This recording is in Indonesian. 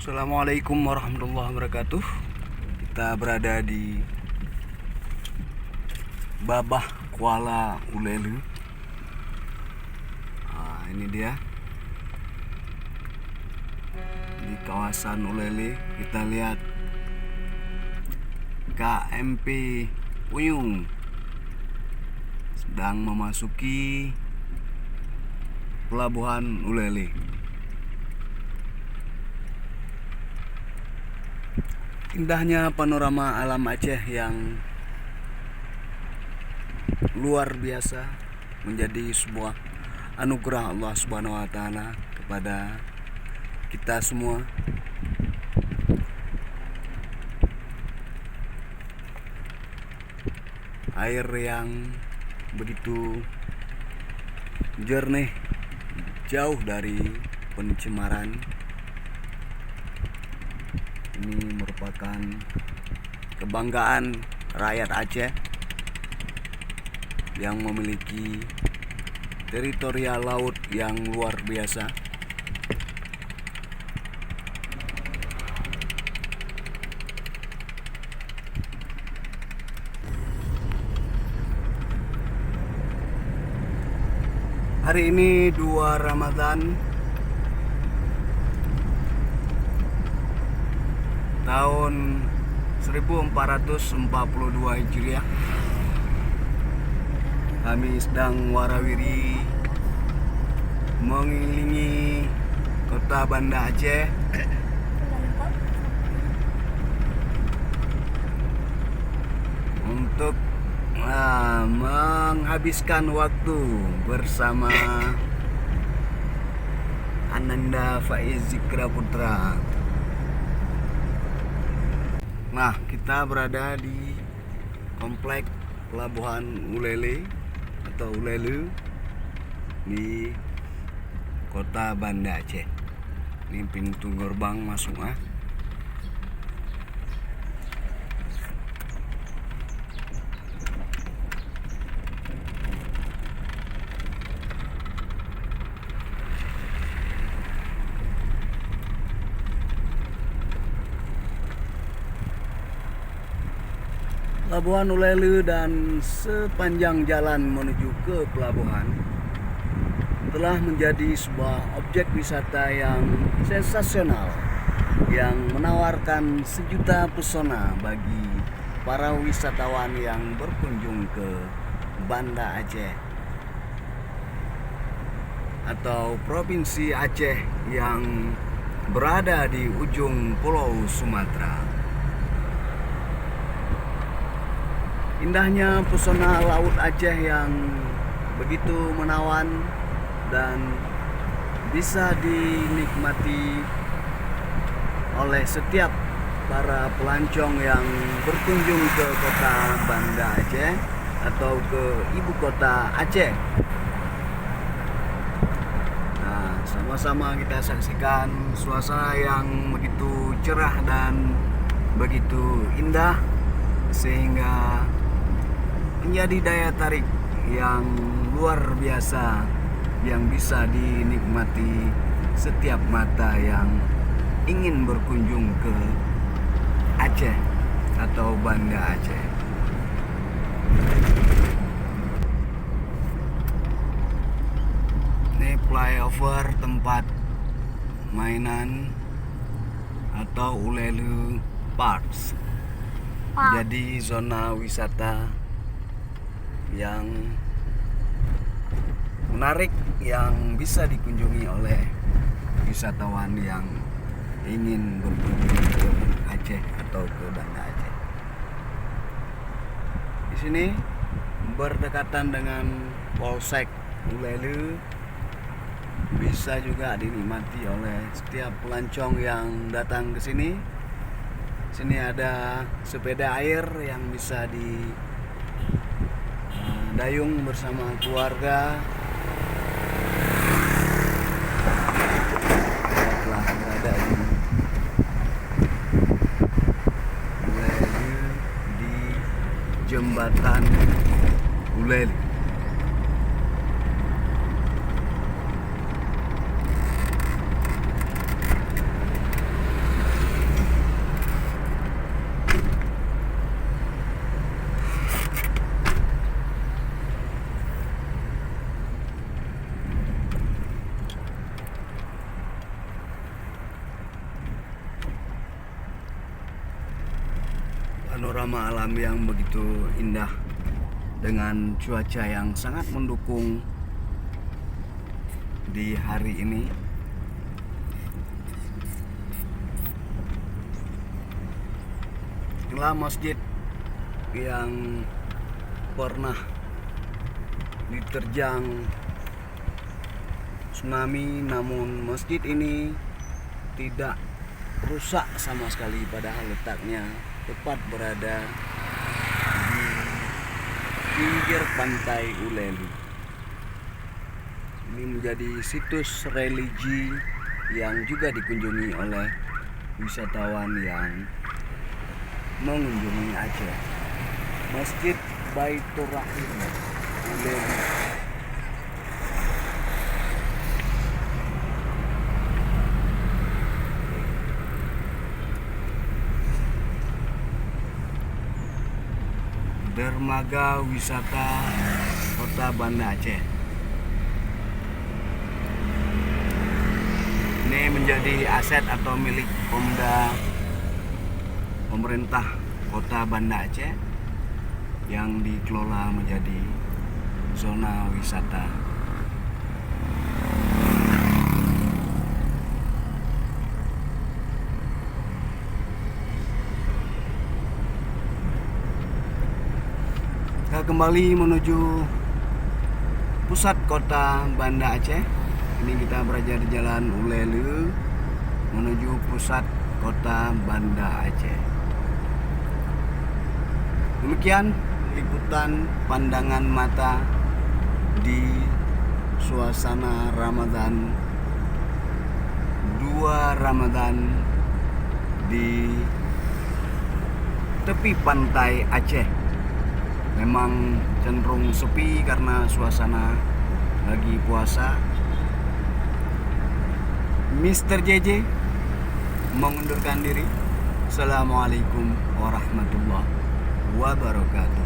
Assalamualaikum warahmatullahi wabarakatuh. Kita berada di Babah Kuala Ulelu. Ini dia di kawasan Ulele. Kita lihat KMP Puyung sedang memasuki pelabuhan Ulele. Indahnya panorama alam Aceh yang luar biasa menjadi sebuah anugerah Allah Subhanahu wa taala kepada kita semua. Air yang begitu jernih, jauh dari pencemaran. Ini merupakan kebanggaan rakyat Aceh yang memiliki teritorial laut yang luar biasa. Hari ini 2 Ramadan tahun 1442 Hijriah. Kami sedang warawiri mengelilingi kota Banda Aceh untuk menghabiskan waktu bersama Ananda Faiz Zikra Putra. Nah, kita berada di komplek pelabuhan Ulele atau Ulelu di kota Banda Aceh. Ini pintu gerbang masuk. Pelabuhan Ulelu dan sepanjang jalan menuju ke pelabuhan telah menjadi sebuah objek wisata yang sensasional yang menawarkan sejuta pesona bagi para wisatawan yang berkunjung ke Banda Aceh atau Provinsi Aceh yang berada di ujung Pulau Sumatera. Indahnya pesona laut Aceh yang begitu menawan dan bisa dinikmati oleh setiap para pelancong yang berkunjung ke kota Banda Aceh atau ke ibu kota Aceh. Nah, sama-sama kita saksikan suasana yang begitu cerah dan begitu indah sehingga menjadi daya tarik yang luar biasa yang bisa dinikmati setiap mata yang ingin berkunjung ke Aceh atau Banda Aceh. Ini flyover tempat mainan atau Ulelu Parks. Jadi zona wisata yang menarik yang bisa dikunjungi oleh wisatawan yang ingin berkunjung ke Aceh atau ke Banda Aceh. Di sini berdekatan dengan Polsek Ulelu, bisa juga dinikmati oleh setiap pelancong yang datang ke sini. Sini ada sepeda air yang bisa dayung bersama keluarga. Saya telah berada di jembatan Ulele. panorama alam yang begitu indah dengan cuaca yang sangat mendukung di hari ini. Inilah masjid yang pernah diterjang tsunami, namun masjid ini tidak rusak sama sekali, padahal letaknya tepat berada di pinggir pantai Ulelu. Ini menjadi situs religi yang juga dikunjungi oleh wisatawan yang mengunjungi Aceh. Masjid Baitur Rahim Ulelu. Dermaga wisata Kota Banda Aceh. Ini menjadi aset atau milik pemerintah Kota Banda Aceh yang dikelola menjadi zona wisata. Kita kembali menuju pusat kota Banda Aceh. Ini kita berada di Jalan Ulelu menuju pusat kota Banda Aceh. Demikian liputan pandangan mata di suasana Ramadan 2 Ramadan di tepi pantai Aceh. Memang cenderung sepi karena suasana lagi puasa. Mr. JJ mengundurkan diri. Assalamualaikum warahmatullahi wabarakatuh.